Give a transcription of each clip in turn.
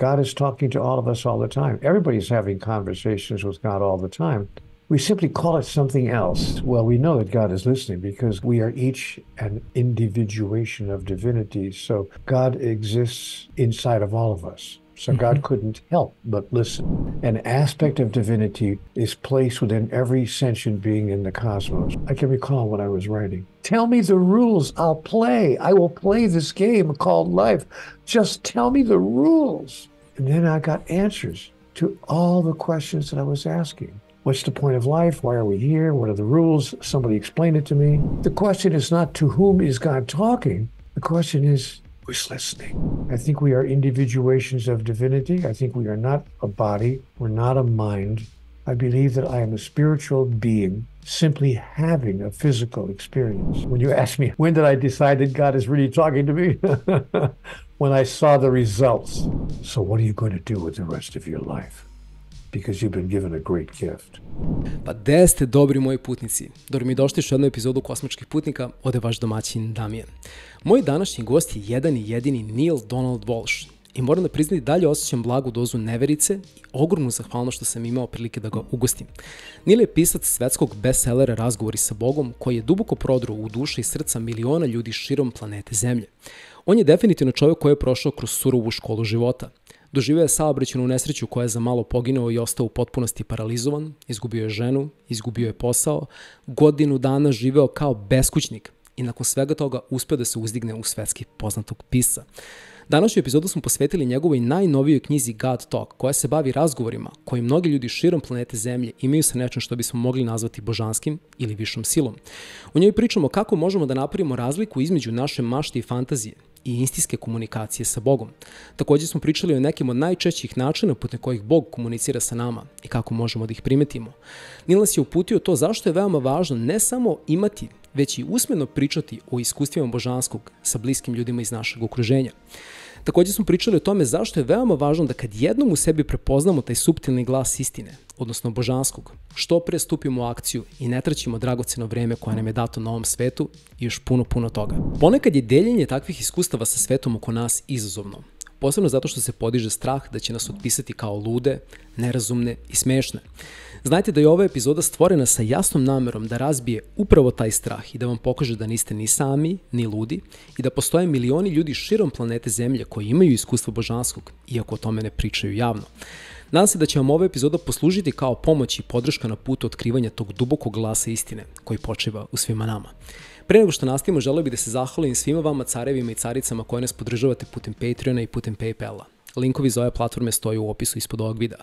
God is talking to all of us all the time. Everybody's having conversations with God all the time. We simply call it something else. Well, we know that God is listening because we are each an individuation of divinity. So God exists inside of all of us. So God couldn't help but listen. An aspect of divinity is placed within every sentient being in the cosmos. I can recall when I was writing. Tell me the rules, I'll play. I will play this game called life. Just tell me the rules. And then I got answers to all the questions that I was asking. What's the point of life? Why are we here? What are the rules? Somebody explain it to me. The question is not to whom is God talking. The question is, who's listening? I think we are individuations of divinity. I think we are not a body. We're not a mind. I believe that I am a spiritual being simply having a physical experience. When you ask me, when did I decide that God is really talking to me? When I saw the results. So what are you going to do with the rest of your life? Because you've been given a great gift. Pa gde ste, dobri moji putnici? Dobro mi došli u jednu epizodu Kosmičkih putnika, ovde vaš domaćin Damjan. Moj današnji gost je jedan i jedini Neale Donald Walsch. I moram da priznati, dalje osećam blagu dozu neverice i ogromnu zahvalnost što sam imao prilike da ga ugostim. Neale je pisac svetskog bestsellera Razgovori sa Bogom, koji je duboko prodro u duše i srca miliona ljudi širom planete Zemlje. On je definitivno čovjek koji je prošao kroz surovu školu života. Doživio je saobraćajnu nesreću koja je za malo poginuo i ostao u potpunosti paralizovan, izgubio je ženu, izgubio je posao, godinu dana živeo kao beskućnik i nakon svega toga uspeo da se uzdigne u svetski poznatog pisca. Današnju epizodu smo posvetili njegovoj najnovijoj knjizi God Talk, koja se bavi razgovorima koji mnogi ljudi širom planete Zemlje imaju sa nečim što bismo mogli nazvati božanskim ili višom silom. U njoj pričamo kako možemo da napravimo razliku između naše mašte i fantazije i istinske komunikacije sa Bogom. Također smo pričali o nekim od najčešćih načina putem kojih Bog komunicira sa nama i kako možemo da ih primetimo. Neale nas je uputio to zašto je veoma važno ne samo imati, već i usmeno pričati o iskustvima božanskog sa bliskim ljudima iz našeg okruženja. Također smo pričali o tome zašto je veoma važno da kad jednom u sebi prepoznamo taj suptilni glas istine, odnosno božanskog, što pre stupimo u akciju i ne traćimo dragoceno vreme koje nam je dato na ovom svetu i još puno toga. Ponekad je deljenje takvih iskustava sa svetom oko nas izazovno, posebno zato što se podiže strah da će nas otpisati kao lude, nerazumne i smešne. Znajte da je ova epizoda stvorena sa jasnom namerom da razbije upravo taj strah i da vam pokaže da niste ni sami, ni ludi i da postoje milioni ljudi širom planete Zemlje koji imaju iskustvo božanskog, iako o tome ne pričaju javno. Nadam se da će vam ova epizoda poslužiti kao pomoć i podrška na putu otkrivanja tog dubokog glasa istine koji počiva u svima nama. Pre nego što nastavimo, želeo bih da se zahvalim svima vama carevima i caricama koje nas podržavate putem Patreona i putem Paypala. Linkovi za ove platforme stoje u opisu ispod ovog videa.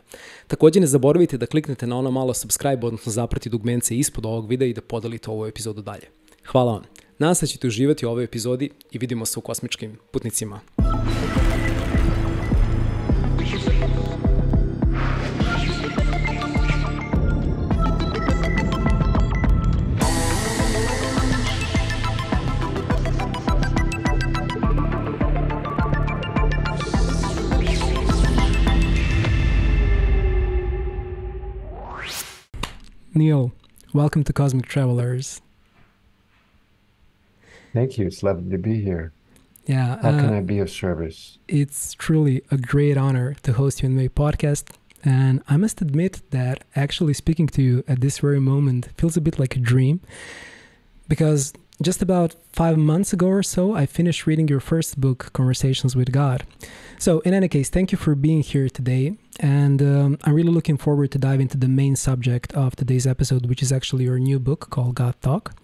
Također ne zaboravite da kliknete na ono malo subscribe, odnosno zaprati dugmence ispod ovog videa i da podelite ovu epizodu dalje. Hvala vam. Nadam se da ćete uživati u ovoj epizodi i vidimo se u Kosmičkim putnicima. Neale, welcome to Cosmic Travelers. Thank you. It's lovely to be here. Yeah. How can I be of service? It's truly a great honor to host you on my podcast. And I must admit that actually speaking to you at this very moment feels a bit like a dream. Because just about 5 months ago or so, I finished reading your first book, Conversations with God. So in any case, thank you for being here today. And I'm really looking forward to dive into the main subject of today's episode, which is actually your new book called God Talk.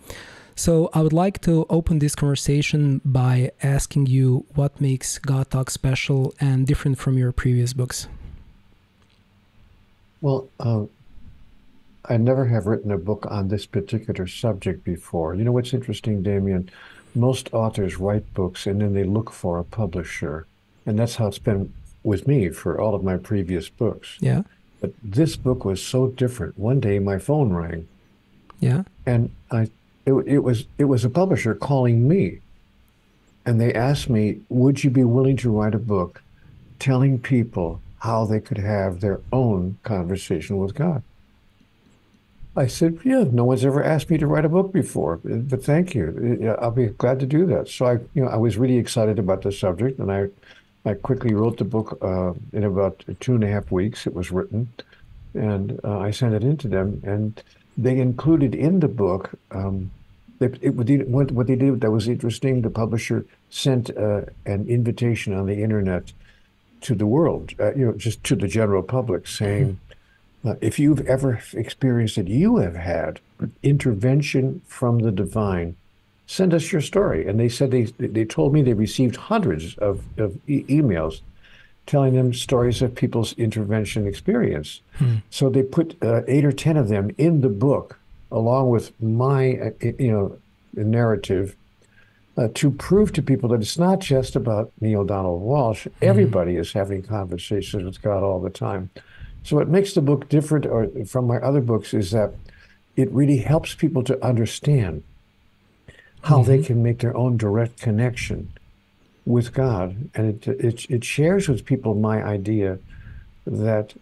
So I would like to open this conversation by asking you what makes God Talk special and different from your previous books. Well, I never have written a book on this particular subject before. You know what's interesting, Damien? Most authors write books and then they look for a publisher. And that's how it's been with me for all of my previous books. Yeah. But this book was so different. One day my phone rang. Yeah. And it was a publisher calling me. And they asked me, would you be willing to write a book telling people how they could have their own conversation with God? I said, yeah, no one's ever asked me to write a book before, but thank you. I'll be glad to do that. So I was really excited about the subject, and I I quickly wrote the book in about 2.5 weeks. It was written, and I sent it in to them, and they included in the book, what they did that was interesting. The publisher sent an invitation on the internet to the world, just to the general public, saying, if you've ever experienced that you have had intervention from the divine, send us your story. And they said they told me they received hundreds of emails telling them stories of people's intervention experience. So they put 8 or 10 of them in the book, along with my narrative, to prove to people that it's not just about Neale Donald Walsch. Everybody is having conversations with God all the time. So what makes the book different from my other books is that it really helps people to understand how they can make their own direct connection with God. And it shares with people my idea that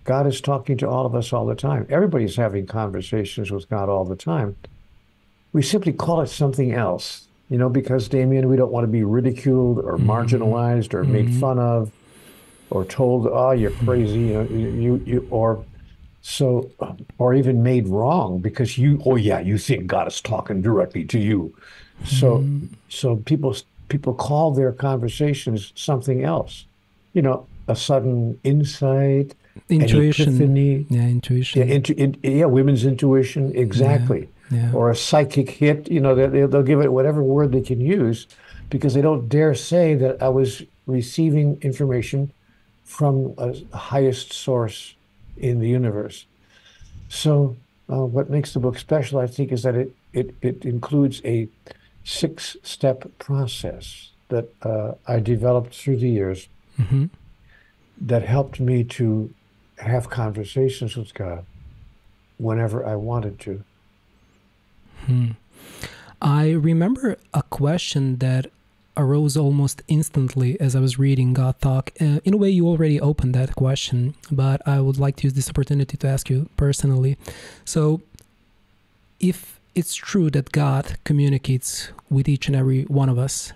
God is talking to all of us all the time. Everybody's having conversations with God all the time. We simply call it something else, because, Damien, we don't want to be ridiculed or marginalized or made fun of or told, oh, you're crazy, or even made wrong because you think God is talking directly to you. So people call their conversations something else, a sudden insight, intuition, an epiphany. Intuition. Women's intuition, exactly. Yeah. Or a psychic hit, they'll give it whatever word they can use because they don't dare say that I was receiving information from a highest source in the universe. So what makes the book special, I think, is that it includes a 6-step process that I developed through the years that helped me to have conversations with God whenever I wanted to. I remember a question that arose almost instantly as I was reading God Talk. In a way, you already opened that question, but I would like to use this opportunity to ask you personally. So, if it's true that God communicates with each and every one of us,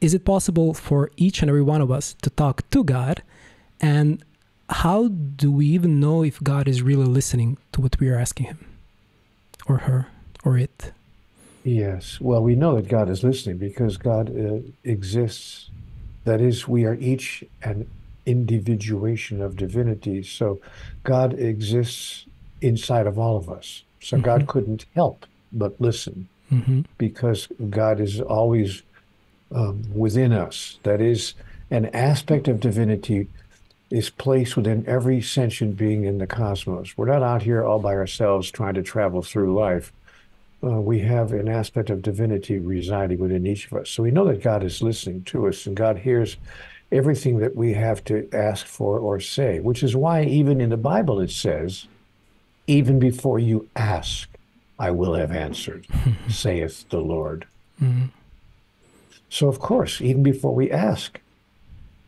is it possible for each and every one of us to talk to God? And how do we even know if God is really listening to what we are asking him or her or it? Yes. Well, we know that God is listening because God exists. That is, we are each an individuation of divinity. So God exists inside of all of us. So God couldn't help but listen because God is always within us. That is, an aspect of divinity is placed within every sentient being in the cosmos. We're not out here all by ourselves trying to travel through life. We have an aspect of divinity residing within each of us. So we know that God is listening to us, and God hears everything that we have to ask for or say, which is why even in the Bible it says, even before you ask, I will have answered, saith the Lord. So of course, even before we ask,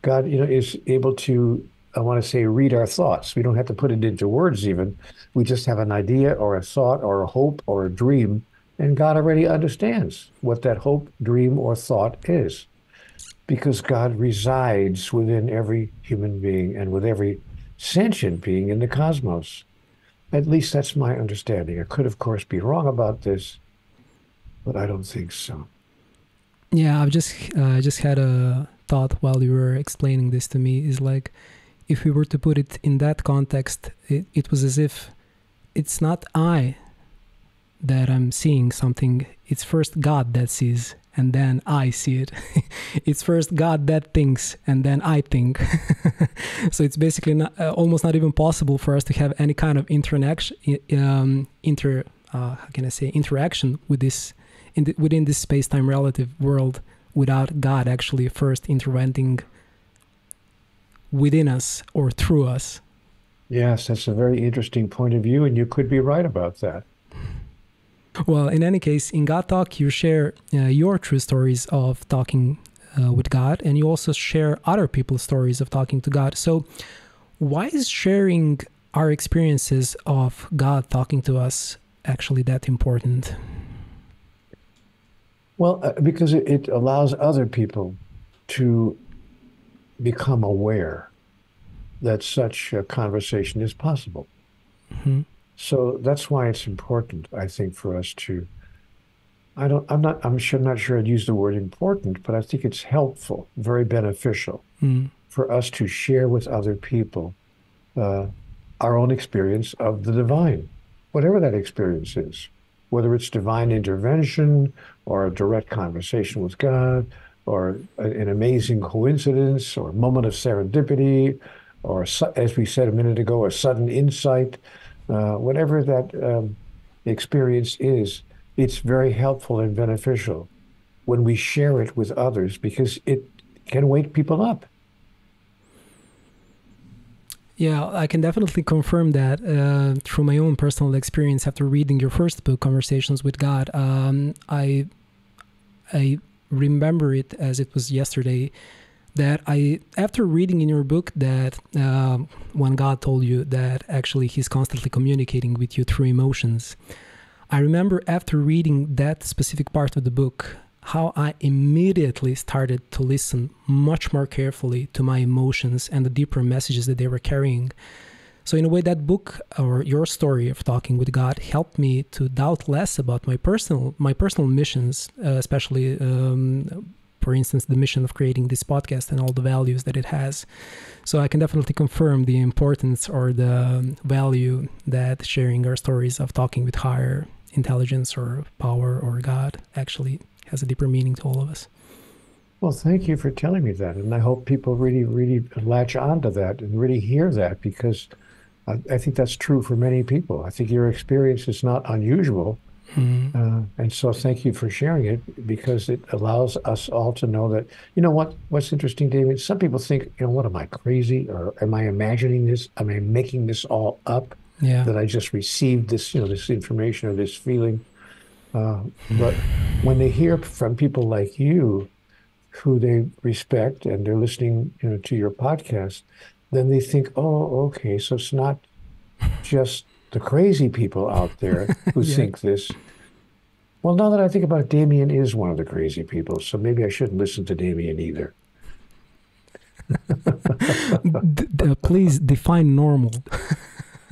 God, is able to, I want to say, read our thoughts. We don't have to put it into words even. We just have an idea or a thought or a hope or a dream, and God already understands what that hope, dream, or thought is. Because God resides within every human being and with every sentient being in the cosmos. At least that's my understanding. I could, of course, be wrong about this, but I don't think so. Yeah, I just had a thought while you were explaining this to me, is like, if we were to put it in that context, it was as if it's not I that I'm seeing something. It's first God that sees, and then I see it. It's first God that thinks, and then I think. So it's basically not, almost not even possible for us to have any kind of interaction with this within this space-time relative world without God actually first intervening within us or through us. Yes, that's a very interesting point of view, and you could be right about that. Well, in any case, in God Talk, you share your true stories of talking with God, and you also share other people's stories of talking to God. So why is sharing our experiences of God talking to us actually that important? Well, because it allows other people to become aware that such a conversation is possible. Mm-hmm. So that's why it's important, I think, for us to, I'm not sure I'd use the word important, but I think it's helpful, very beneficial for us to share with other people our own experience of the divine, whatever that experience is, whether it's divine intervention or a direct conversation with God or an amazing coincidence or a moment of serendipity or, as we said a minute ago, a sudden insight. Whatever that experience is, it's very helpful and beneficial when we share it with others because it can wake people up. Yeah, I can definitely confirm that through my own personal experience after reading your first book, Conversations with God. I remember it as it was yesterday, that after reading in your book that when God told you that actually he's constantly communicating with you through emotions, I remember after reading that specific part of the book, how I immediately started to listen much more carefully to my emotions and the deeper messages that they were carrying. So in a way, that book or your story of talking with God helped me to doubt less about my personal missions, especially for instance, the mission of creating this podcast and all the values that it has. So I can definitely confirm the importance or the value that sharing our stories of talking with higher intelligence or power or God actually has a deeper meaning to all of us. Well, thank you for telling me that. And I hope people really, really latch onto that and really hear that, because I think that's true for many people. I think your experience is not unusual. And so thank you for sharing it, because it allows us all to know that, you know what's interesting, David? Some people think, what, am I crazy? Or am I imagining this? Am I making this all up? Yeah. That I just received this, this information or this feeling. But when they hear from people like you, who they respect, and they're listening, to your podcast, then they think, oh, okay, so it's not just the crazy people out there who think this. Well, now that I think about it, Damien is one of the crazy people, so maybe I shouldn't listen to Damien either. Please define normal.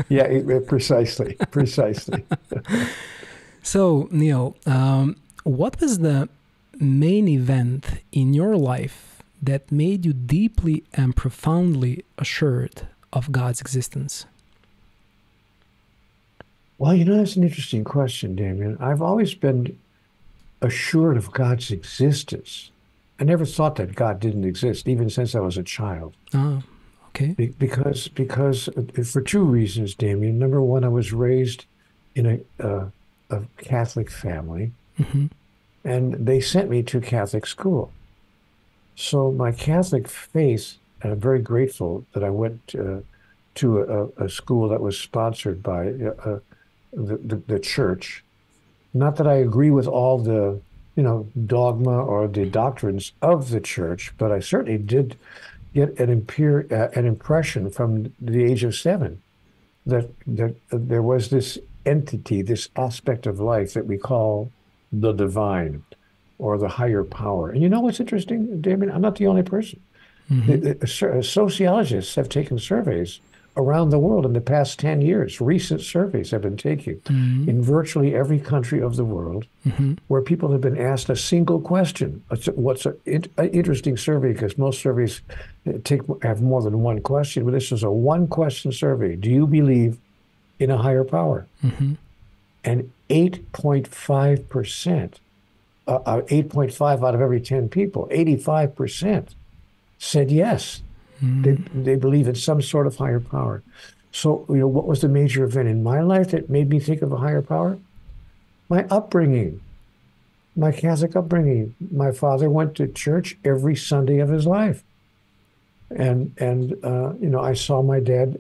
Yeah, precisely. So, Neil, what was the main event in your life that made you deeply and profoundly assured of God's existence? Well, that's an interesting question, Damien. I've always been assured of God's existence. I never thought that God didn't exist, even since I was a child. Oh, okay. Because for two reasons, Damien. Number one, I was raised in a Catholic family, and they sent me to Catholic school. So my Catholic faith, and I'm very grateful that I went to a school that was sponsored by the church. Not that I agree with all the, dogma or the doctrines of the church, but I certainly did get an impression from the age of 7 that there was this entity, this aspect of life that we call the divine or the higher power. And you know what's interesting, Damien? I'm not the only person. Sociologists have taken surveys around the world in the past 10 years. Recent surveys have been taken in virtually every country of the world, where people have been asked a single question. What's an interesting survey, because most surveys have more than one question, but this is a one-question survey. Do you believe in a higher power? And 8.5%, 8.5 out of every 10 people, 85% said yes. They believe in some sort of higher power. So, what was the major event in my life that made me think of a higher power? My upbringing, my Catholic upbringing. My father went to church every Sunday of his life. And I saw my dad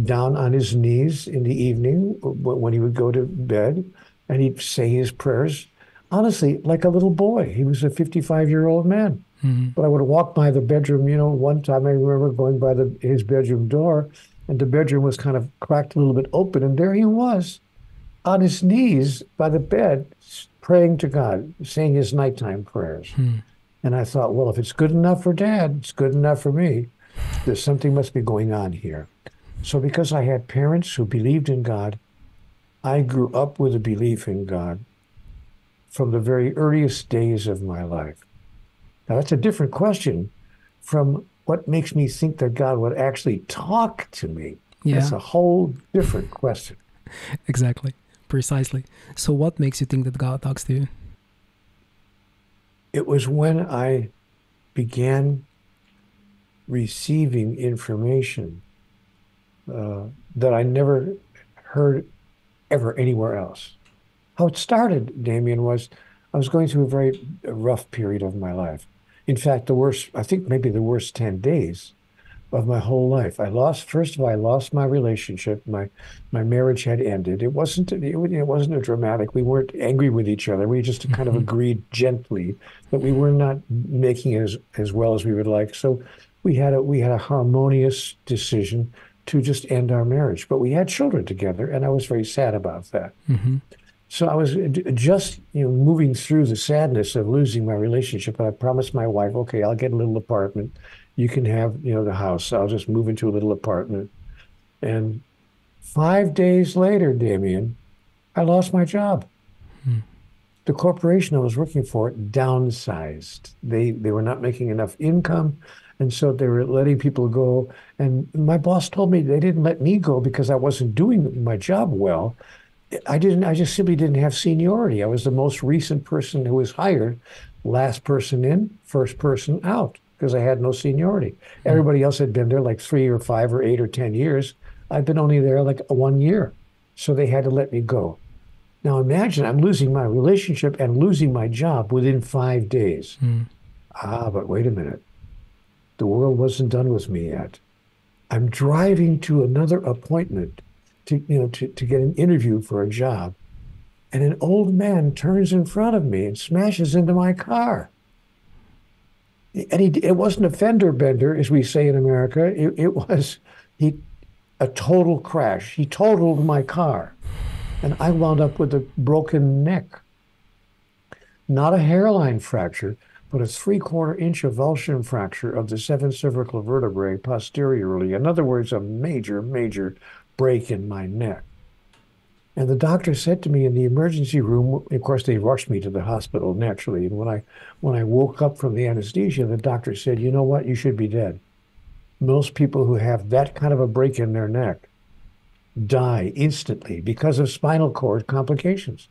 down on his knees in the evening when he would go to bed, and he'd say his prayers, honestly, like a little boy. He was a 55-year-old man. But I would walk by the bedroom, one time I remember going by his bedroom door, and the bedroom was kind of cracked a little bit open, and there he was on his knees by the bed, praying to God, saying his nighttime prayers. And I thought, well, if it's good enough for Dad, it's good enough for me. There's something must be going on here. So because I had parents who believed in God, I grew up with a belief in God from the very earliest days of my life. Now, that's a different question from what makes me think that God would actually talk to me. Yeah. That's a whole different question. Exactly. Precisely. So what makes you think that God talks to you? It was when I began receiving information that I never heard ever anywhere else. How it started, Damien, was I was going through a very rough period of my life. In fact, the worst, I think maybe the worst 10 days of my whole life. First of all, I lost my relationship. My marriage had ended. It wasn't a dramatic, we weren't angry with each other. We just kind of agreed gently that we were not making it as well as we would like. So we had a harmonious decision to just end our marriage. But we had children together, and I was very sad about that. Mm-hmm. So I was just, moving through the sadness of losing my relationship. And I promised my wife, okay, I'll get a little apartment. You can have, the house. I'll just move into a little apartment. And 5 days later, Damien, I lost my job. The corporation I was working for downsized. They were not making enough income. And so they were letting people go. And my boss told me they didn't let me go because I wasn't doing my job well. I just simply didn't have seniority. I was the most recent person who was hired, last person in, first person out, because I had no seniority. Everybody else had been there like 3 or 5 or 8 or 10 years. I've been only there like 1 year. So they had to let me go. Now imagine I'm losing my relationship and losing my job within 5 days. But wait a minute. The world wasn't done with me yet. I'm driving to another appointment to get an interview for a job. And an old man turns in front of me and smashes into my car. And it wasn't a fender bender, as we say in America. It was a total crash. He totaled my car. And I wound up with a broken neck. Not a hairline fracture, but a 3/4 inch avulsion fracture of the 7 cervical vertebrae posteriorly. In other words, a major, major break in my neck. And the doctor said to me in the emergency room, of course, they rushed me to the hospital naturally. And when I woke up from the anesthesia, the doctor said, you know what, you should be dead. Most people who have that kind of a break in their neck die instantly because of spinal cord complications.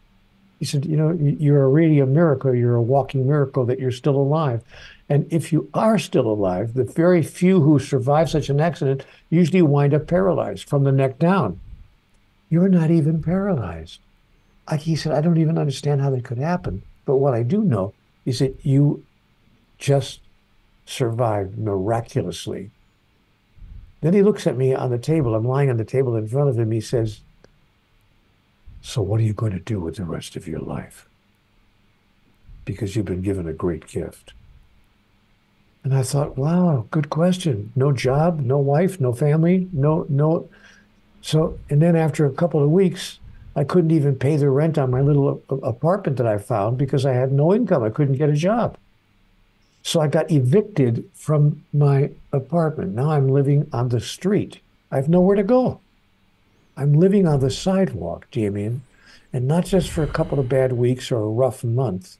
He said, you're really a miracle. You're a walking miracle that you're still alive. And if you are still alive, the very few who survive such an accident usually wind up paralyzed from the neck down. You're not even paralyzed. He said, I don't even understand how that could happen. But what I do know is that you just survived miraculously. Then he looks at me on the table. I'm lying on the table in front of him. He says, so what are you going to do with the rest of your life? Because you've been given a great gift. And I thought, wow, good question. No job, no wife, no family, no. So, and then after a couple of weeks, I couldn't even pay the rent on my little apartment that I found because I had no income. I couldn't get a job. So I got evicted from my apartment. Now I'm living on the street. I have nowhere to go. I'm living on the sidewalk, Damien, and not just for a couple of bad weeks or a rough month.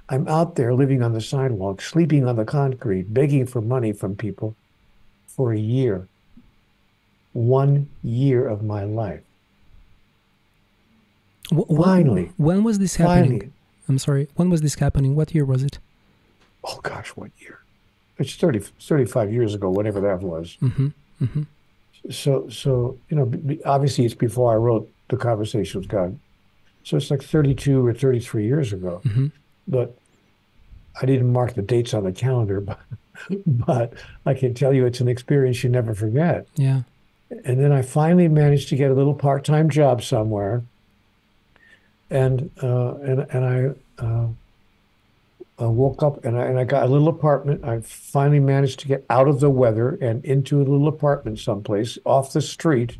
I'm out there living on the sidewalk, sleeping on the concrete, begging for money from people for a year. 1 year of my life. Finally. When was this happening? Finally. I'm sorry. When was this happening? What year was it? Oh, gosh, what year? It's 35 years ago, whatever that was. Mm-hmm. Mm-hmm. So obviously it's before I wrote The Conversation with God. So it's like 32 or 33 years ago. Mm-hmm. But I didn't mark the dates on the calendar, but I can tell you it's an experience you never forget. Yeah. And then I finally managed to get a little part-time job somewhere. And I woke up and I got a little apartment. I finally managed to get out of the weather and into a little apartment someplace off the street.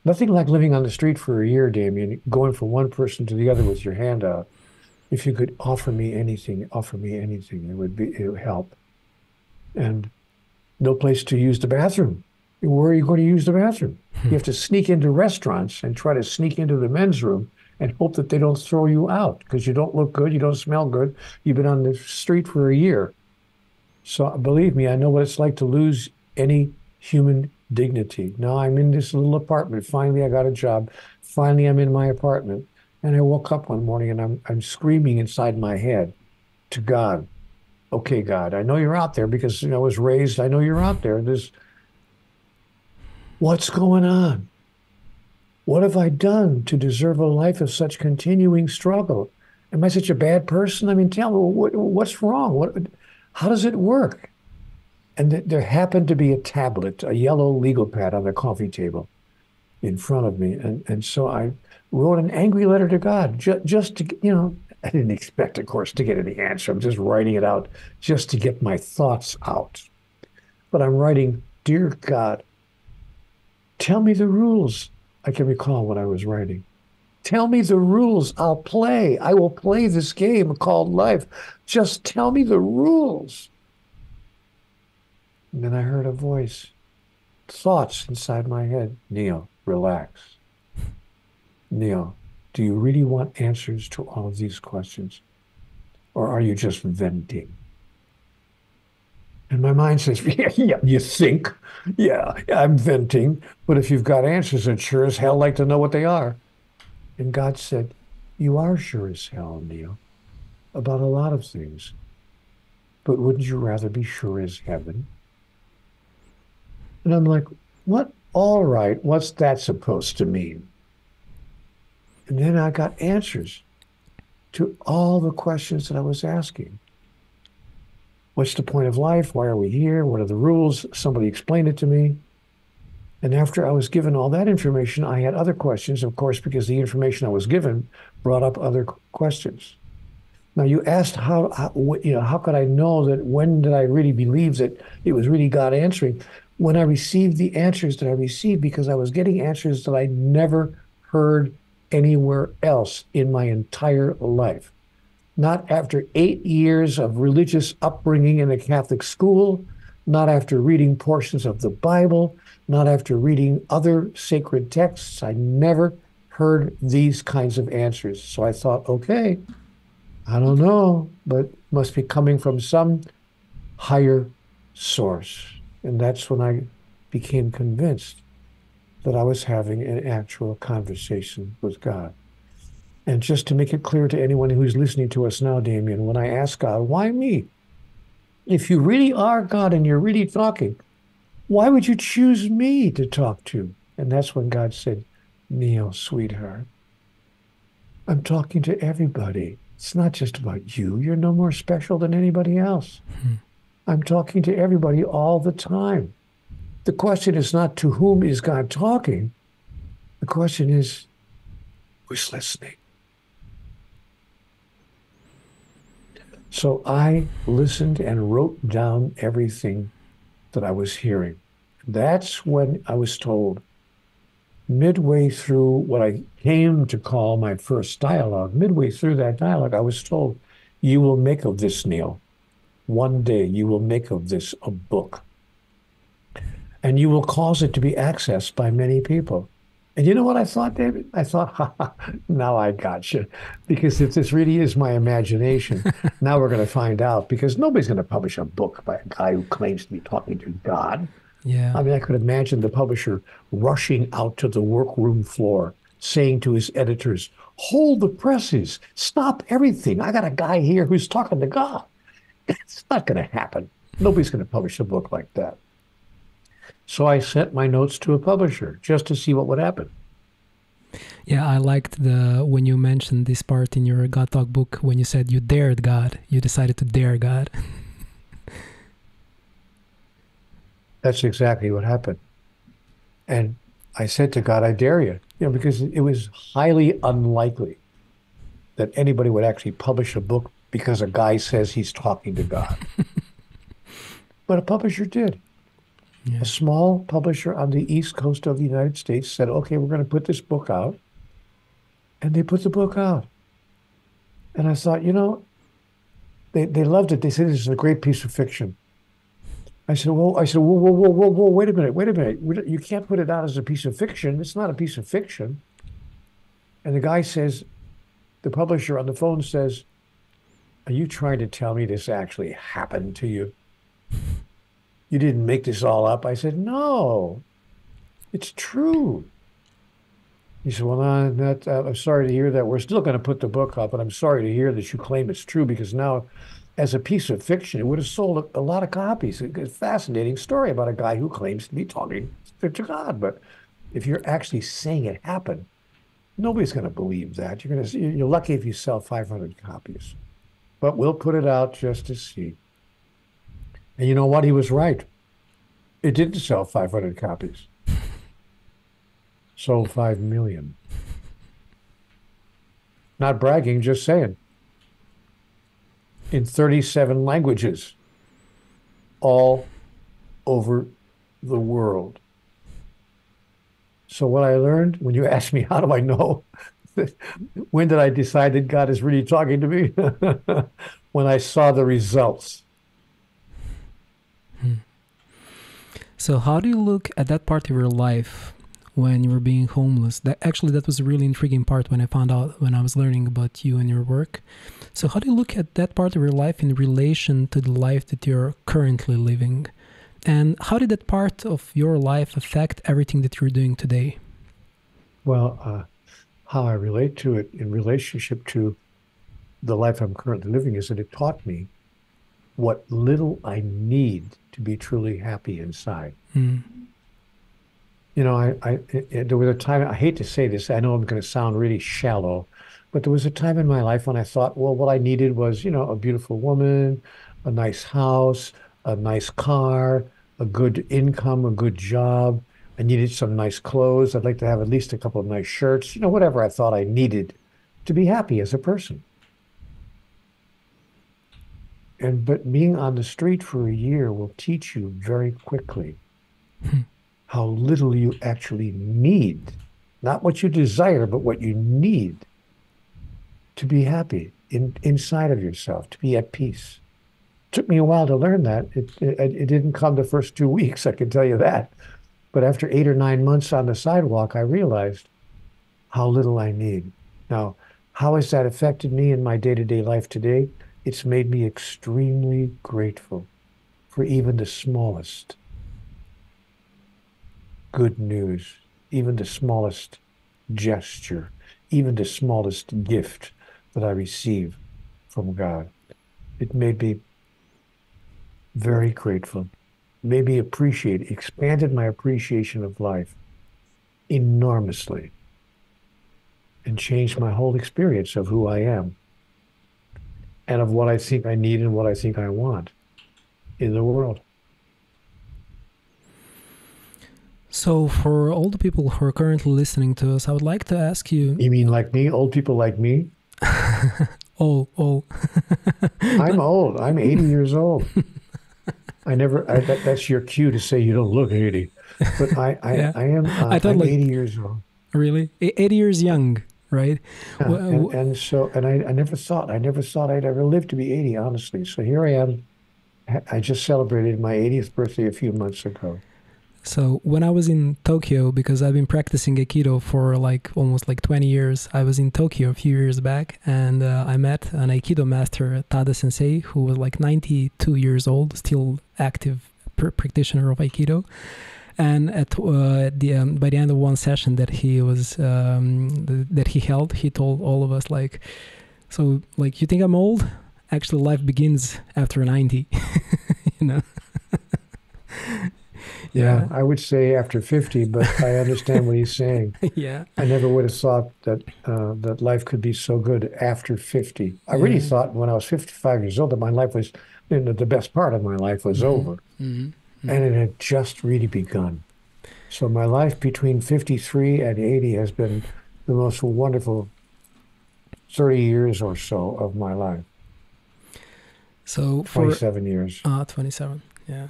Nothing like living on the street for a year, Damien, going from one person to the other with your hand out. if you could offer me anything, it would help. And no place to use the bathroom. Where are you going to use the bathroom? You have to sneak into restaurants and try to sneak into the men's room and hope that they don't throw you out because you don't look good, you don't smell good, you've been on the street for a year. So believe me, I know what it's like to lose any human dignity. Now I'm in this little apartment. Finally, I got a job. Finally, I'm in my apartment. And I woke up one morning and I'm screaming inside my head to God. Okay, God, I know you're out there because I was raised, I know you're out there. What's going on? What have I done to deserve a life of such continuing struggle? Am I such a bad person? I mean, tell me, what's wrong? How does it work? And there happened to be a tablet, a yellow legal pad on the coffee table in front of me. And so I wrote an angry letter to God just to, I didn't expect, of course, to get any answer. I'm just writing it out just to get my thoughts out. But I'm writing, Dear God, tell me the rules. I can recall what I was writing. Tell me the rules. I'll play. I will play this game called life. Just tell me the rules. And then I heard a voice, thoughts inside my head. Neale, relax. Neale, do you really want answers to all of these questions? Or are you just venting? And my mind says, yeah, you think? Yeah, I'm venting. But if you've got answers, I'd sure as hell like to know what they are. And God said, you are sure as hell, Neale, about a lot of things. But wouldn't you rather be sure as heaven? And I'm like, what? All right, what's that supposed to mean? And then I got answers to all the questions that I was asking. What's the point of life? Why are we here? What are the rules? Somebody explained it to me. And after I was given all that information, I had other questions, of course, because the information I was given brought up other questions. Now, you asked how could I know that, when did I really believe that it was really God answering? When I received the answers that I received, because I was getting answers that I never heard anywhere else in my entire life. Not after 8 years of religious upbringing in a Catholic school, not after reading portions of the Bible, not after reading other sacred texts. I never heard these kinds of answers. So I thought, okay, I don't know, but it must be coming from some higher source. And that's when I became convinced that I was having an actual conversation with God. And just to make it clear to anyone who's listening to us now, Damien, when I ask God, why me? If you really are God and you're really talking, why would you choose me to talk to? And that's when God said, Neale, sweetheart, I'm talking to everybody. It's not just about you. You're no more special than anybody else. I'm talking to everybody all the time. The question is not to whom is God talking. The question is, who's listening? So I listened and wrote down everything that I was hearing. That's when I was told, midway through what I came to call my first dialogue, midway through that dialogue, I was told, you will make of this, Neale. One day you will make of this a book. And you will cause it to be accessed by many people. And you know what I thought, David? I thought, now I got you. Because if this really is my imagination, now we're going to find out. Because nobody's going to publish a book by a guy who claims to be talking to God. Yeah. I mean, I could imagine the publisher rushing out to the workroom floor, saying to his editors, hold the presses, stop everything. I got a guy here who's talking to God. It's not going to happen. Nobody's going to publish a book like that. So I sent my notes to a publisher just to see what would happen. Yeah, I liked when you mentioned this part in your God Talk book, when you said you dared God, you decided to dare God. That's exactly what happened. And I said to God, I dare you, because it was highly unlikely that anybody would actually publish a book because a guy says he's talking to God. But a publisher did. Yeah. A small publisher on the East Coast of the United States said, okay, we're going to put this book out. And they put the book out. And I thought, they loved it. They said this is a great piece of fiction. I said, whoa, wait a minute. You can't put it out as a piece of fiction. It's not a piece of fiction. And the guy says, the publisher on the phone says, are you trying to tell me this actually happened to you? You didn't make this all up? I said, no, it's true. He said, well, I'm sorry to hear that. We're still going to put the book up, but I'm sorry to hear that you claim it's true, because now, as a piece of fiction, it would have sold a lot of copies. It's a fascinating story about a guy who claims to be talking to God. But if you're actually saying it happened, nobody's going to believe that. You're lucky if you sell 500 copies. But we'll put it out just to see. And you know what? He was right. It didn't sell 500 copies. Sold 5 million. Not bragging, just saying. In 37 languages, all over the world. So what I learned, when you ask me, how do I know? When did I decide that God is really talking to me? When I saw the results. So how do you look at that part of your life when you were being homeless? That was a really intriguing part when I was learning about you and your work. So how do you look at that part of your life in relation to the life that you're currently living? And how did that part of your life affect everything that you're doing today? Well, how I relate to it in relationship to the life I'm currently living is that it taught me what little I need to be truly happy inside. There was a time, I hate to say this, I know I'm going to sound really shallow, but there was a time in my life when I thought, well, what I needed was, a beautiful woman, a nice house, a nice car, a good income, a good job. I needed some nice clothes. I'd like to have at least a couple of nice shirts, whatever I thought I needed to be happy as a person. But being on the street for a year will teach you very quickly how little you actually need, not what you desire, but what you need to be happy inside of yourself, to be at peace. It took me a while to learn that. It didn't come the first 2 weeks, I can tell you that. But after 8 or 9 months on the sidewalk, I realized how little I need. Now, how has that affected me in my day-to-day life today? It's made me extremely grateful for even the smallest good news, even the smallest gesture, even the smallest gift that I receive from God. It made me very grateful, made me expanded my appreciation of life enormously, and changed my whole experience of who I am and of what I think I need and what I think I want in the world. So for all the people who are currently listening to us, I would like to ask you... You mean like me? Old people like me? Oh. I'm old. I'm 80 years old. That's your cue to say you don't look 80. But I am I'm 80 years old. Really? 80 years young, right? Yeah, I never thought I'd ever live to be 80, honestly. So here I am. I just celebrated my 80th birthday a few months ago. So when I was in Tokyo, because I've been practicing Aikido for almost 20 years, I was in Tokyo a few years back, and I met an Aikido master, Tada Sensei, who was 92 years old, still active practitioner of Aikido. And by the end of one session that he was that he held, he told all of us so you think I'm old? Actually, life begins after 90. Yeah, I would say after 50, but I understand what he's saying. Yeah. I never would have thought that that life could be so good after 50. I really thought when I was 55 years old that my life was, the best part of my life was over. And it had just really begun. So my life between 53 and 80 has been the most wonderful 30 years or so of my life. So 27 years. 27, yeah.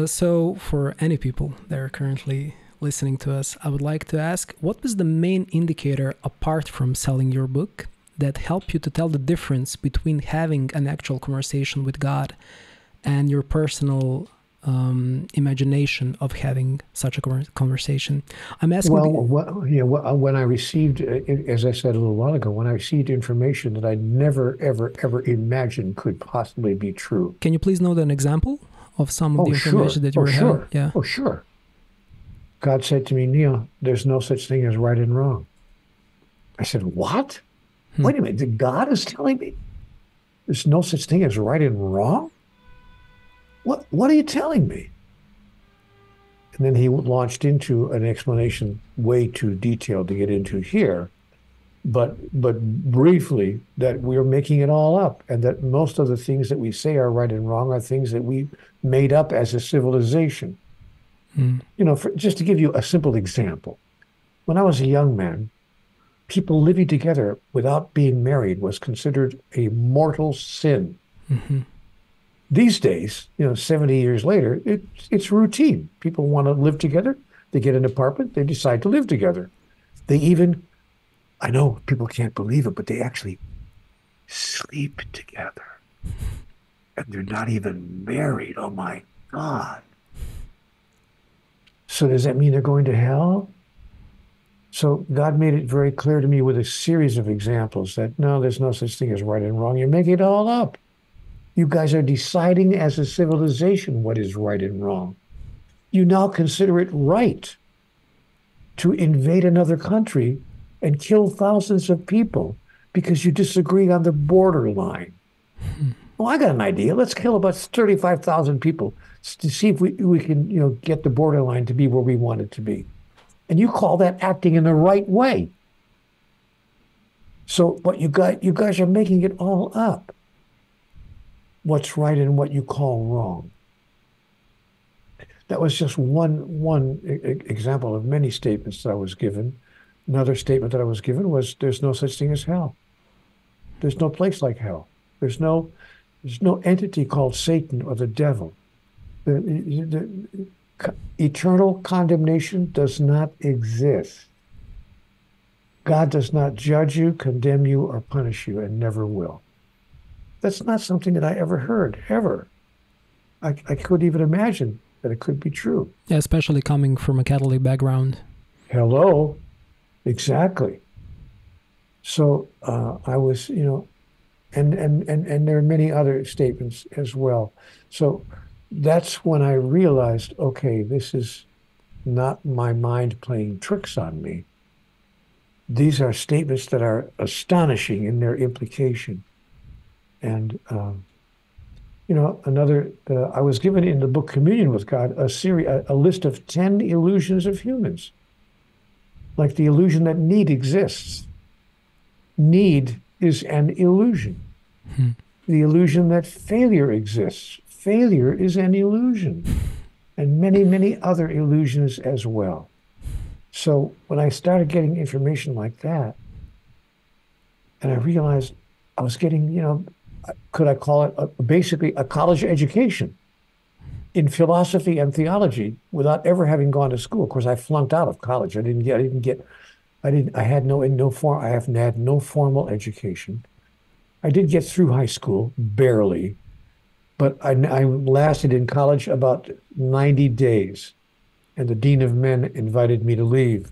So for any people that are currently listening to us, I would like to ask, what was the main indicator, apart from selling your book, that help you to tell the difference between having an actual conversation with God and your personal imagination of having such a conversation? I'm asking. When I received, as I said a little while ago, when I received information that I never, ever, ever imagined could possibly be true. Can you please note an example of some of the information that you were having? Yeah. Oh, sure. God said to me, Neil, there's no such thing as right and wrong. I said, what? Wait a minute, God is telling me there's no such thing as right and wrong? What are you telling me? And then he launched into an explanation way too detailed to get into here, but briefly, that we're making it all up, and that most of the things that we say are right and wrong are things that we made up as a civilization. Just to give you a simple example, when I was a young man, people living together without being married was considered a mortal sin. These days, 70 years later, it's routine. People want to live together. They get an apartment. They decide to live together. They even, I know people can't believe it, but they actually sleep together. And they're not even married. Oh, my God. So does that mean they're going to hell? So God made it very clear to me with a series of examples that, no, there's no such thing as right and wrong. You're making it all up. You guys are deciding as a civilization what is right and wrong. You now consider it right to invade another country and kill thousands of people because you disagree on the borderline. Well, I got an idea. Let's kill about 35,000 people to see if we can, get the borderline to be where we want it to be. And you call that acting in the right way. So what you guys are making it all up. What's right and what you call wrong. That was just one example of many statements that I was given. Another statement that I was given was, there's no such thing as hell. There's no place like hell. There's no entity called Satan or the devil. The eternal condemnation does not exist. God does not judge you, condemn you, or punish you, and never will. That's not something that I ever heard, ever. I couldn't even imagine that it could be true. Yeah, especially coming from a Catholic background. Hello, exactly. So I was, and there are many other statements as well. So that's when I realized, okay, this is not my mind playing tricks on me. These are statements that are astonishing in their implication. And, I was given in the book Communion with God a list of 10 illusions of humans. Like the illusion that need exists. Need is an illusion. The illusion that failure exists. Failure is an illusion. And many, many other illusions as well. So when I started getting information like that, and I realized I was getting, could I call it basically a college education in philosophy and theology without ever having gone to school. Of course, I flunked out of college. I had no formal education. I did get through high school, barely, but I lasted in college about 90 days. And the dean of men invited me to leave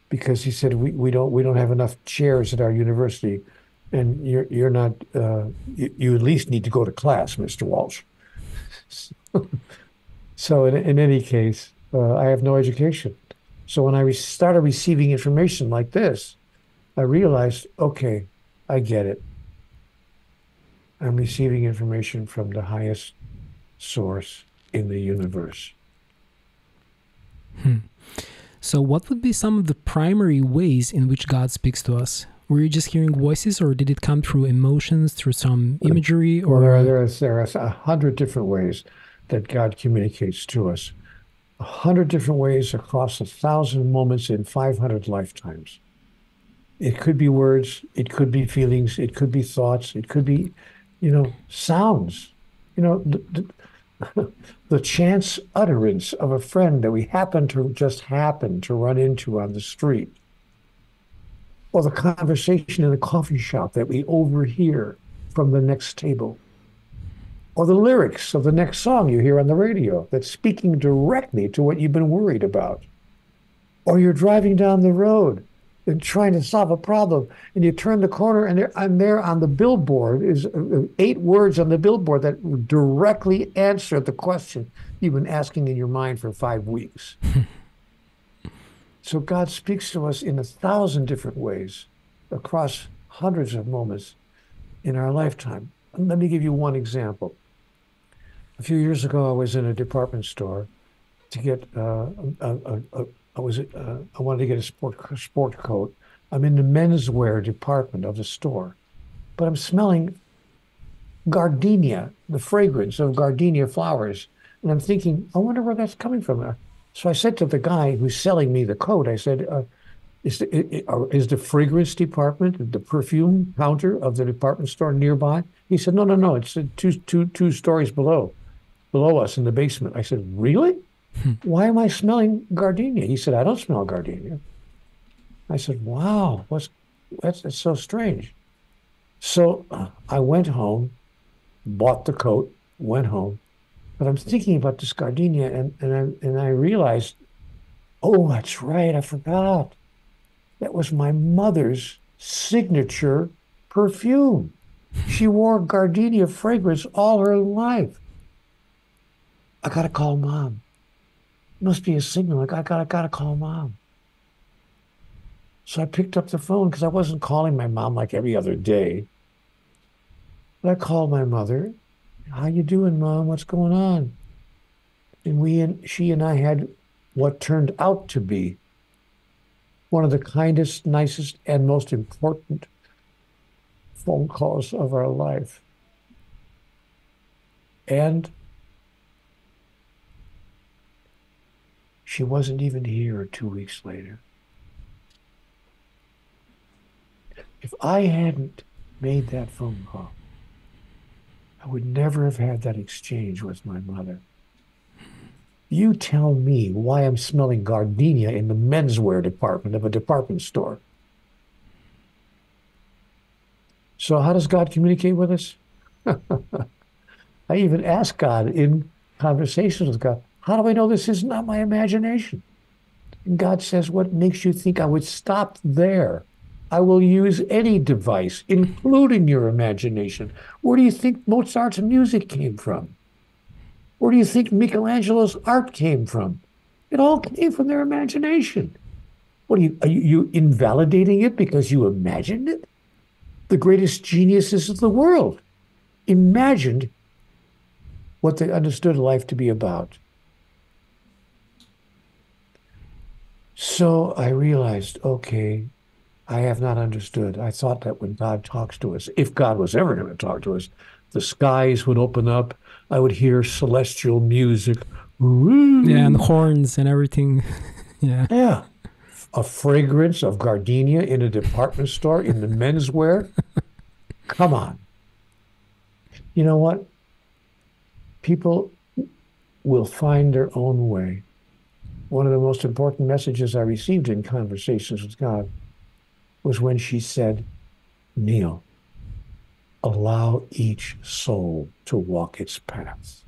because he said, we don't have enough chairs at our university. And you're not, you at least need to go to class, Mr. Walsh. So in any case, I have no education. So when I started receiving information like this, I realized, okay, I get it. I'm receiving information from the highest source in the universe. So what would be some of the primary ways in which God speaks to us? Were you just hearing voices, or did it come through emotions, through some imagery? Or there are 100 different ways that God communicates to us. 100 different ways across 1,000 moments in 500 lifetimes. It could be words, it could be feelings, it could be thoughts, it could be, sounds. The chance utterance of a friend that we happen to run into on the street. or the conversation in a coffee shop that we overhear from the next table, or the lyrics of the next song you hear on the radio that's speaking directly to what you've been worried about. Or you're driving down the road and trying to solve a problem, and you turn the corner, and there on the billboard is 8 words on the billboard that directly answer the question you've been asking in your mind for 5 weeks. So God speaks to us in 1,000 different ways across hundreds of moments in our lifetime. Let me give you one example. A few years ago, I was in a department store to get I wanted to get a sport coat. I'm in the menswear department of the store, but I'm smelling gardenia, the fragrance of gardenia flowers, and I'm thinking, I wonder where that's coming from. So I said to the guy who's selling me the coat, I said, is the fragrance department, the perfume counter of the department store nearby? He said, no, it's two stories below us in the basement. I said, really? Why am I smelling gardenia? He said, I don't smell gardenia. I said, wow, that's so strange. So I went home, bought the coat, went home, but I'm thinking about this gardenia, and I realized, oh, that's right, I forgot. That was my mother's signature perfume. She wore gardenia fragrance all her life. I gotta call Mom. Must be a signal. Like, I gotta call Mom. So I picked up the phone because I wasn't calling my mom like every other day. But I called my mother. How you doing, Mom? What's going on? And she and I had what turned out to be one of the kindest, nicest, and most important phone calls of our life. And she wasn't even here 2 weeks later. If I hadn't made that phone call, I would never have had that exchange with my mother. You tell me why I'm smelling gardenia in the menswear department of a department store. So how does God communicate with us? I even ask God in conversations with God, how do I know this is not my imagination? And God says, what makes you think I would stop there? I will use any device, including your imagination. Where do you think Mozart's music came from? Where do you think Michelangelo's art came from? It all came from their imagination. What are you invalidating it because you imagined it? The greatest geniuses of the world imagined what they understood life to be about. So I realized, okay, I have not understood. I thought that when God talks to us, if God was ever going to talk to us, the skies would open up. I would hear celestial music. Yeah, and horns and everything. Yeah. A fragrance of gardenia in a department store in the menswear. Come on. You know what? People will find their own way. One of the most important messages I received in conversations with God was when she said, Neil, allow each soul to walk its path.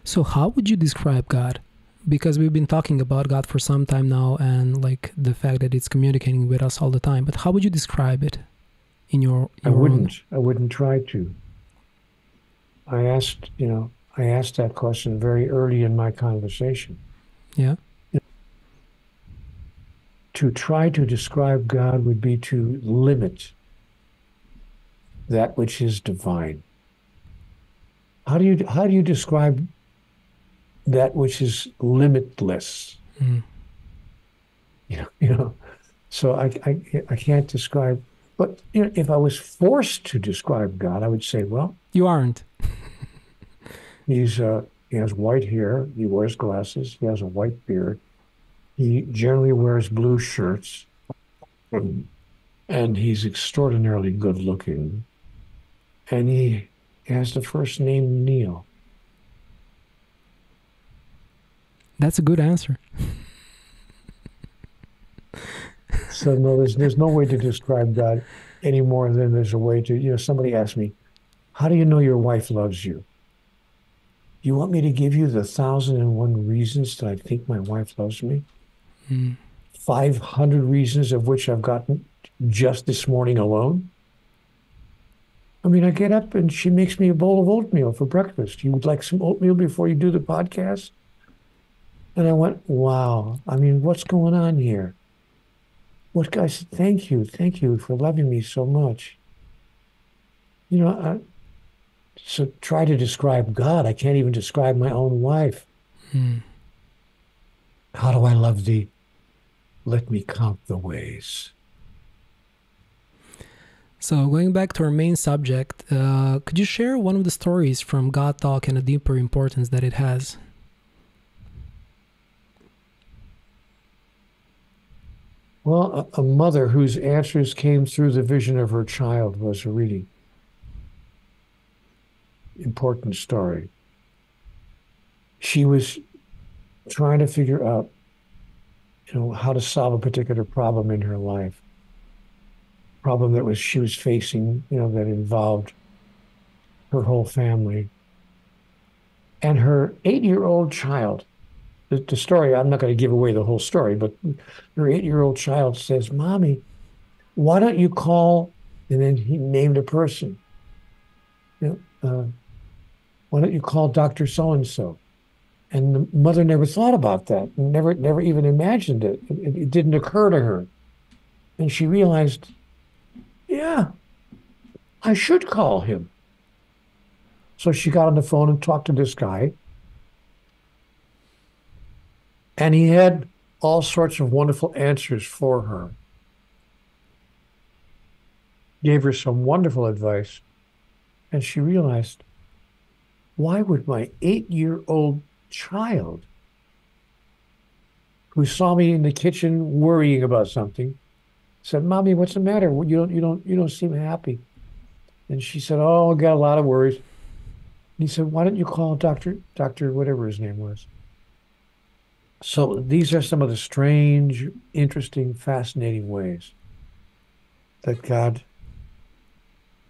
So how would you describe God? Because we've been talking about God for some time now, and like the fact that it's communicating with us all the time. But how would you describe it in your I wouldn't try to. I asked that question very early in my conversation. Yeah. To try to describe God would be to limit that which is divine. How do you describe that which is limitless? You know. So I can't describe. But if I was forced to describe God, I would say, well, you aren't. He has white hair. He wears glasses. He has a white beard. He generally wears blue shirts, and he's extraordinarily good looking. And he has the first name Neil. That's a good answer. So no, there's no way to describe God any more than there's a way to, somebody asked me, how do you know your wife loves you? You want me to give you the 1,001 reasons that I think my wife loves me? 500 reasons of which I've gotten just this morning alone? I mean, I get up and she makes me a bowl of oatmeal for breakfast. You would like some oatmeal before you do the podcast? And I went, wow, I mean, what's going on here? What guy said, thank you for loving me so much. So try to describe God. I can't even describe my own wife. How do I love thee? Let me count the ways. So going back to our main subject, could you share one of the stories from God Talk and a deeper importance that it has? Well, a mother whose answers came through the vision of her child was a really important story. She was trying to figure out, how to solve a particular problem in her life. Problem that she was facing, that involved her whole family. And her 8-year-old child, the story, I'm not going to give away the whole story, but her 8-year-old child says, Mommy, why don't you call, and then he named a person. Why don't you call Dr. So-and-so? And the mother never thought about that, never even imagined it. It didn't occur to her. And she realized, yeah, I should call him. So she got on the phone and talked to this guy. And he had all sorts of wonderful answers for her. Gave her some wonderful advice. And she realized, why would my 8-year-old child, who saw me in the kitchen worrying about something, said, Mommy, what's the matter? You don't seem happy. And she said, oh, I got a lot of worries. And he said, why don't you call Dr. whatever his name was? So these are some of the strange, interesting, fascinating ways that God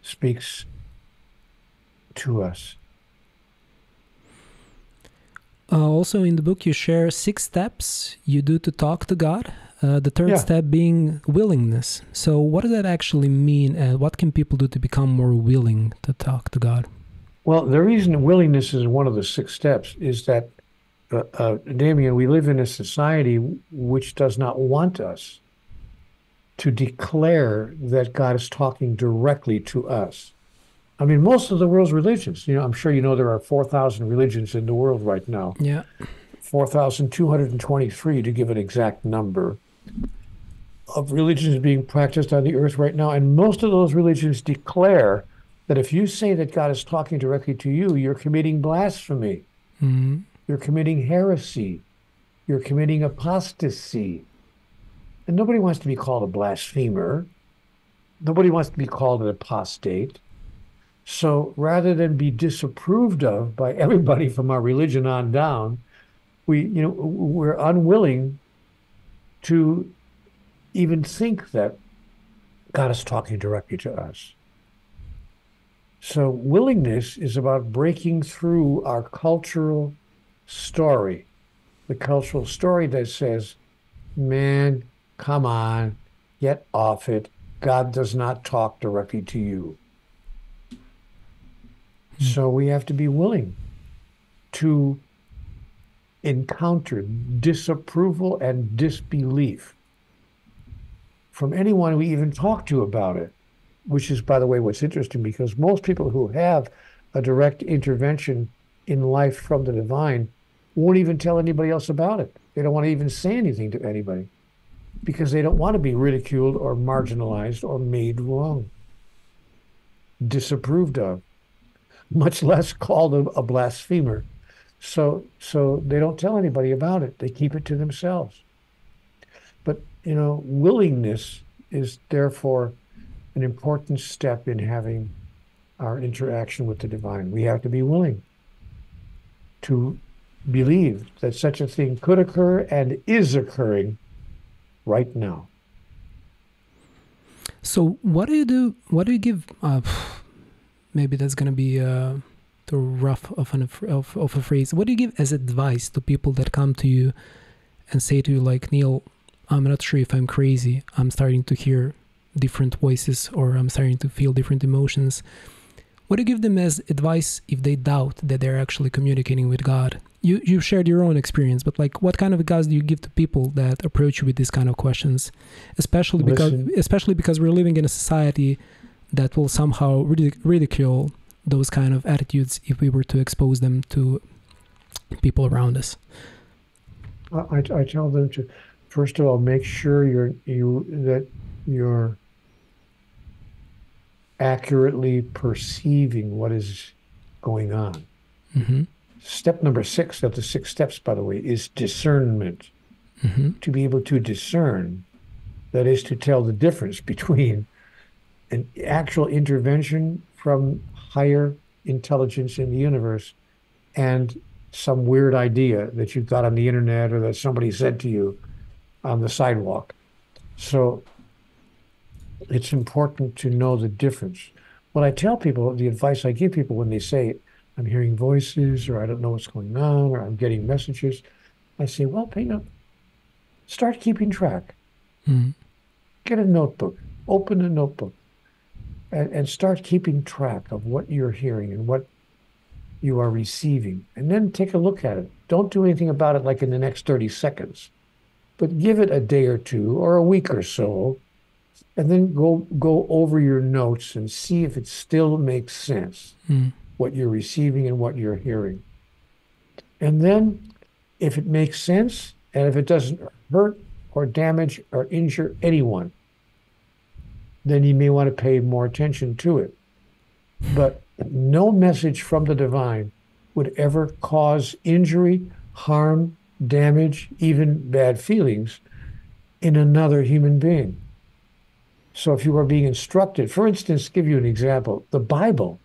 speaks to us. Also in the book, you share 6 steps you do to talk to God. The third step being willingness. So what does that actually mean, and what can people do to become more willing to talk to God? Well, the reason willingness is one of the 6 steps is that, Damien, we live in a society which does not want us to declare that God is talking directly to us. I mean, most of the world's religions, I'm sure there are 4,000 religions in the world right now. Yeah. 4,223 to give an exact number of religions being practiced on the earth right now. And most of those religions declare that if you say that God is talking directly to you, you're committing blasphemy. Mm-hmm. You're committing heresy. You're committing apostasy. And nobody wants to be called a blasphemer. Nobody wants to be called an apostate. So rather than be disapproved of by everybody from our religion on down, we're unwilling to even think that God is talking directly to us. So willingness is about breaking through our cultural story, the cultural story that says, man, come on, get off it. God does not talk directly to you. So we have to be willing to encounter disapproval and disbelief from anyone we even talk to about it, which is, by the way, what's interesting, because most people who have a direct intervention in life from the divine won't even tell anybody else about it. They don't want to even say anything to anybody because they don't want to be ridiculed or marginalized or made wrong, disapproved of, much less called a blasphemer. So they don't tell anybody about it. They keep it to themselves. But, willingness is therefore an important step in having our interaction with the divine. We have to be willing to believe that such a thing could occur and is occurring right now. So what do you do? What do you give? Maybe that's going to be too rough of a phrase. What do you give as advice to people that come to you and say to you like, Neil, I'm not sure if I'm crazy. I'm starting to hear different voices, or I'm starting to feel different emotions. What do you give them as advice if they doubt that they're actually communicating with God? You shared your own experience, but like, what kind of advice do you give to people that approach you with these kind of questions? Especially because we're living in a society that will somehow ridicule those kind of attitudes if we were to expose them to people around us. I tell them to, first of all, make sure that you're accurately perceiving what is going on. Mm-hmm. Step number 6 of the 6 steps, by the way, is discernment. Mm-hmm. To be able to discern, that is to tell the difference between an actual intervention from higher intelligence in the universe and some weird idea that you got on the internet or that somebody said to you on the sidewalk. So it's important to know the difference. What I tell people, the advice I give people when they say, I'm hearing voices, or I don't know what's going on, or I'm getting messages, I say, well, start keeping track. Mm-hmm. Get a notebook, open a notebook, and start keeping track of what you're hearing and what you are receiving. And then take a look at it. Don't do anything about it like in the next 30 seconds, but give it a day or two or a week or so, and then go over your notes and see if it still makes sense. Mm. What you're receiving and what you're hearing. And then if it makes sense, and if it doesn't hurt or damage or injure anyone, then you may want to pay more attention to it. But no message from the divine would ever cause injury, harm, damage, even bad feelings in another human being. So if you are being instructed, for instance, give you an example, the Bible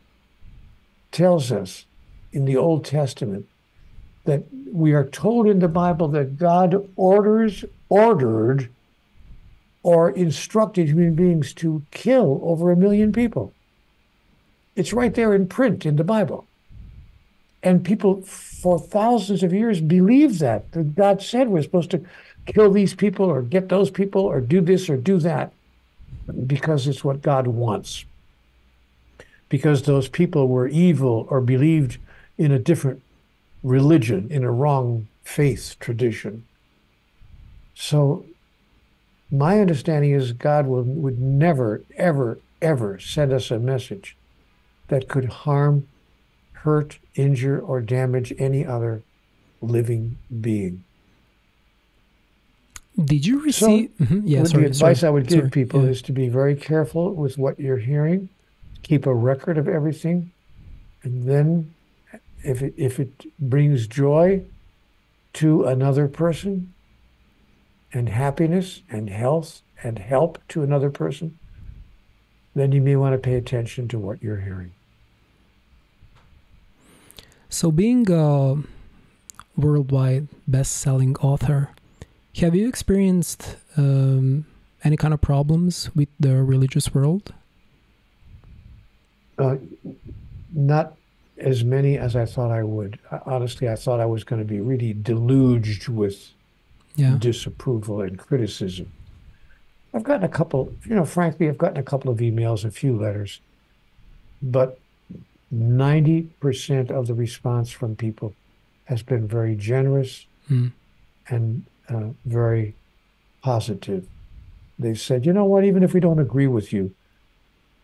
tells us in the Old Testament that we are told in the Bible that God ordered or instructed human beings to kill over 1 million people. It's right there in print in the Bible. And people for thousands of years believed that God said we're supposed to kill these people or get those people or do this or do that because it's what God wants. Because those people were evil or believed in a different religion, in a wrong faith tradition. So my understanding is God would never, ever, ever send us a message that could harm, hurt, injure, or damage any other living being. Did you receive... So, the advice I would give people is to be very careful with what you're hearing. Keep a record of everything, and then if it brings joy to another person and happiness and health and help to another person, then you may want to pay attention to what you're hearing. So being a worldwide best-selling author, have you experienced any kind of problems with the religious world? Not as many as I thought I would. Honestly, I thought I was going to be really deluged with disapproval and criticism. I've gotten a couple, frankly, I've gotten a couple of emails, a few letters, but 90% of the response from people has been very generous and very positive. They've said, you know what, even if we don't agree with you,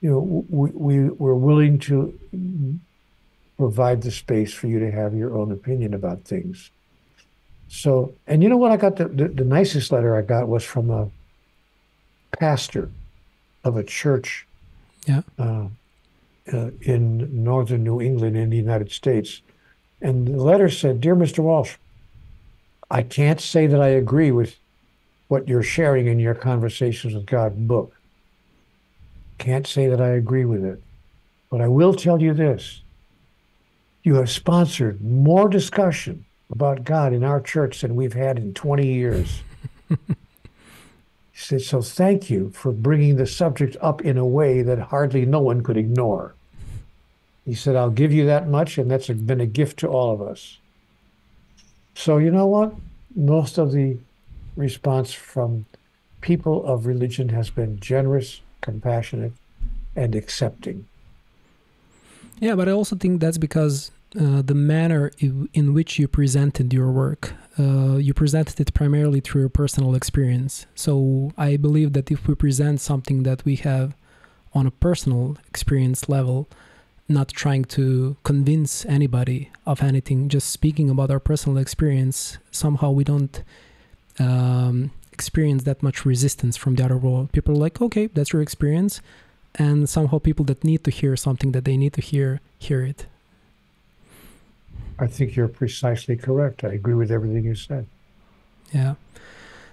we're willing to provide the space for you to have your own opinion about things. So, and you know what I got, the nicest letter I got was from a pastor of a church in northern New England in the United States. And the letter said, Dear Mr. Walsh, I can't say that I agree with what you're sharing in your Conversations with God book. Can't say that I agree with it. But I will tell you this. You have sponsored more discussion about God in our church than we've had in 20 years. He said, so thank you for bringing the subject up in a way that hardly no one could ignore. He said, I'll give you that much, and that's been a gift to all of us. So you know what? Most of the response from people of religion has been generous, compassionate, and accepting. Yeah, but I also think that's because the manner in which you presented your work, you presented it primarily through your personal experience. So I believe that if we present something that we have on a personal experience level, not trying to convince anybody of anything, just speaking about our personal experience, somehow we don't experience that much resistance from the other world. People are like, okay, that's your experience. And somehow people that need to hear something that they need to hear it. I think you're precisely correct. I agree with everything you said. Yeah.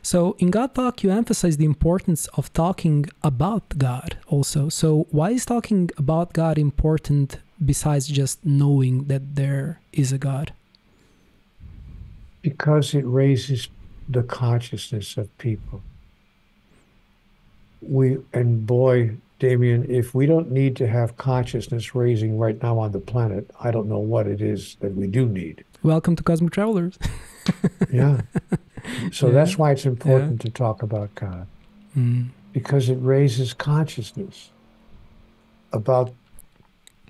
So in God Talk, you emphasize the importance of talking about God also. So why is talking about God important besides just knowing that there is a God? Because it raises the consciousness of people. And boy, Damien, if we don't need to have consciousness raising right now on the planet, I don't know what it is that we do need. Welcome to Cosmic Travelers. Yeah. So that's why it's important to talk about God. Because it raises consciousness about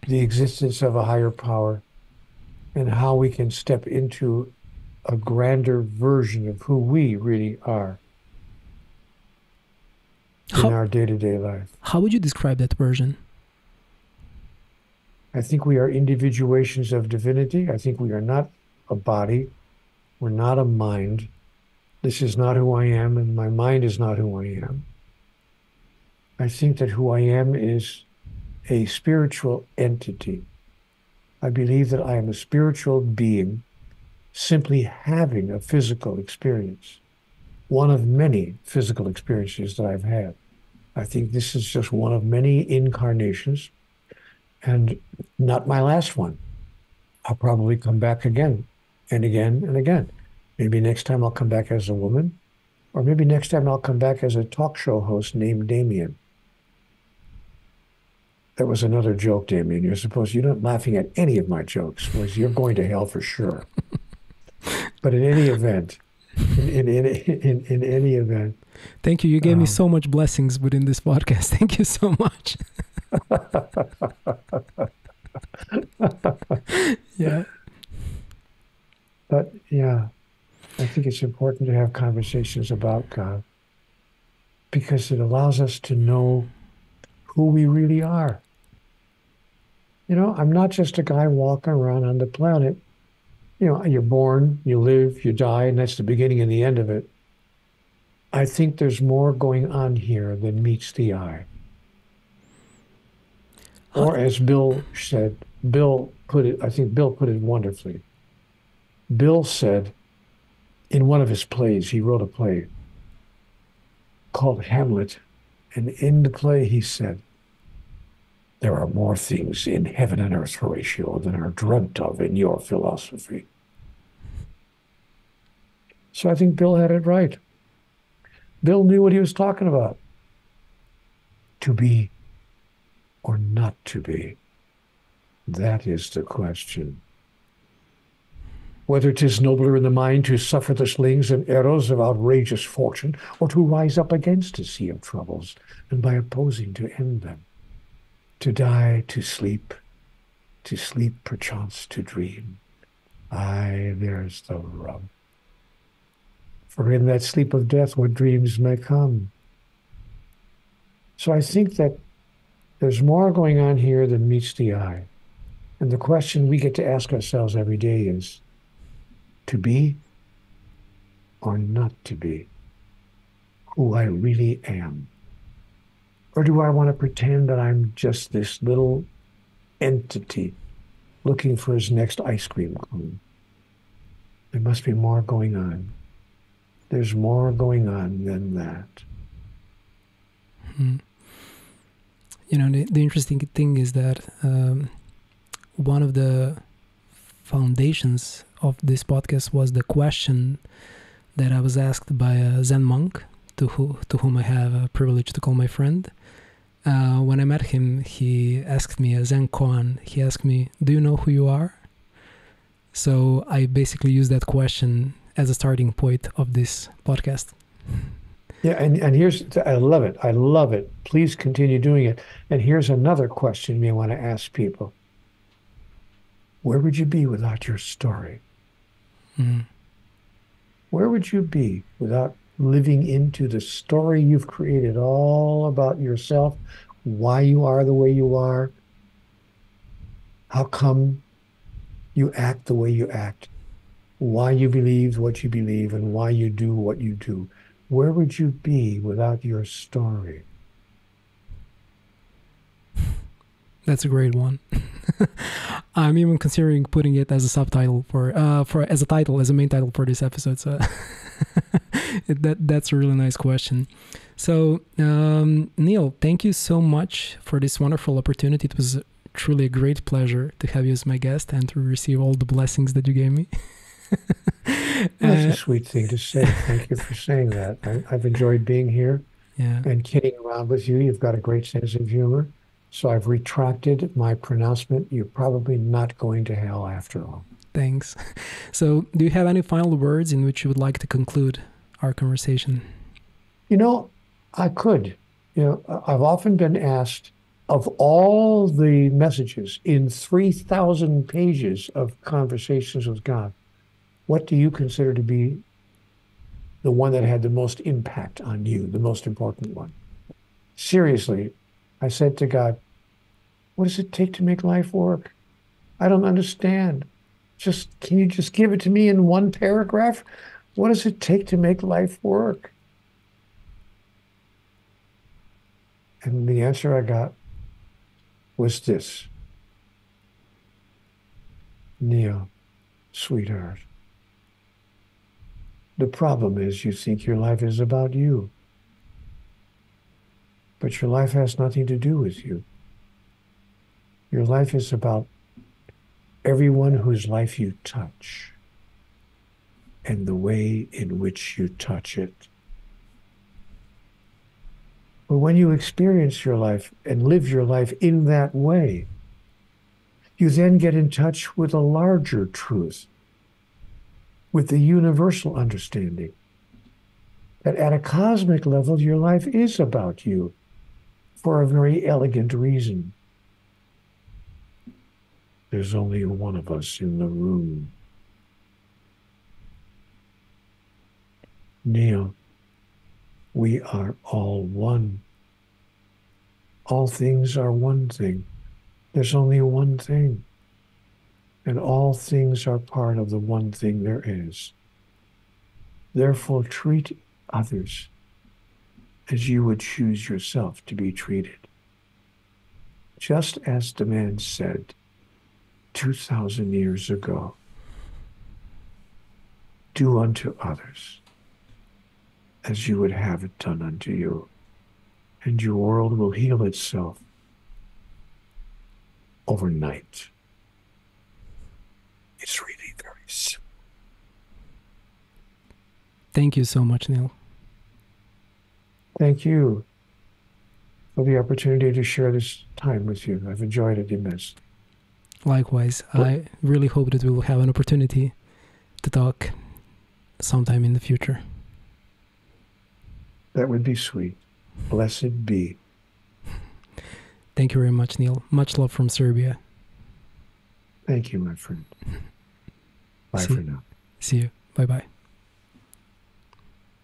the existence of a higher power and how we can step into a grander version of who we really are in our day-to-day life. How would you describe that version? I think we are individuations of divinity. I think we are not a body. We're not a mind. This is not who I am, and my mind is not who I am. I think that who I am is a spiritual entity. I believe that I am a spiritual being simply having a physical experience, one of many physical experiences that I've had. I think this is just one of many incarnations and not my last one. I'll probably come back again and again and again. Maybe next time I'll come back as a woman, or maybe next time I'll come back as a talk show host named Damien. That was another joke, Damien. You're not laughing at any of my jokes, because you're going to hell for sure. But in any event, in any event. Thank you. You gave me so much blessings within this podcast. Thank you so much. Yeah. But yeah, I think it's important to have conversations about God because it allows us to know who we really are. You know, I'm not just a guy walking around on the planet. You know, you're born, you live, you die, and that's the beginning and the end of it. I think there's more going on here than meets the eye. Or as Bill said, I think Bill put it wonderfully. Bill said in one of his plays, he wrote a play called Hamlet, and in the play he said, there are more things in heaven and earth, Horatio, than are dreamt of in your philosophy. So I think Bill had it right. Bill knew what he was talking about. To be or not to be, that is the question. Whether 'tis nobler in the mind to suffer the slings and arrows of outrageous fortune, or to rise up against a sea of troubles, and by opposing to end them. To die, to sleep perchance to dream. Aye, there's the rub. For in that sleep of death what dreams may come. So I think that there's more going on here than meets the eye. And the question we get to ask ourselves every day is, to be or not to be who I really am? Or do I want to pretend that I'm just this little entity looking for his next ice cream cone? There must be more going on. There's more going on than that. You know, the interesting thing is that one of the foundations of this podcast was the question that I was asked by a Zen monk to whom I have a privilege to call my friend. When I met him, he asked me, a Zen koan, he asked me, do you know who you are? So I basically used that question as a starting point of this podcast. Yeah, and here's, I love it. I love it. Please continue doing it. And here's another question you may want to ask people. Where would you be without your story? Mm. Where would you be without living into the story you've created all about yourself, why you are the way you are, how come you act the way you act, why you believe what you believe, and why you do what you do? Where would you be without your story? That's a great one. I'm even considering putting it as a subtitle as a main title for this episode. So that's a really nice question. So Neil, thank you so much for this wonderful opportunity. It was truly a great pleasure to have you as my guest and to receive all the blessings that you gave me. That's a sweet thing to say. Thank you for saying that. I've enjoyed being here and kidding around with you. You've got a great sense of humor. So I've retracted my pronouncement. You're probably not going to hell after all. Thanks. So do you have any final words in which you would like to conclude our conversation? You know, I could. You know, I've often been asked, of all the messages in 3,000 pages of conversations with God, what do you consider to be the one that had the most impact on you, the most important one? Seriously, I said to God, what does it take to make life work? I don't understand. Can you just give it to me in one paragraph? What does it take to make life work? And the answer I got was this. Neil, sweetheart, the problem is you think your life is about you. But your life has nothing to do with you. Your life is about everyone whose life you touch and the way in which you touch it. But when you experience your life and live your life in that way, you then get in touch with a larger truth, with the universal understanding that at a cosmic level, your life is about you for a very elegant reason. There's only one of us in the room. Neil, we are all one. All things are one thing. There's only one thing. And all things are part of the one thing there is. Therefore, treat others as you would choose yourself to be treated. Just as the man said 2,000 years ago, do unto others as you would have it done unto you, and your world will heal itself overnight. It's really very simple. Thank you so much, Neil. Thank you for the opportunity to share this time with you. I've enjoyed it immensely. Likewise, I really hope that we will have an opportunity to talk sometime in the future. That would be sweet. Blessed be. Thank you very much, Neil. Much love from Serbia. Thank you, my friend. Bye for now. See you. Bye-bye.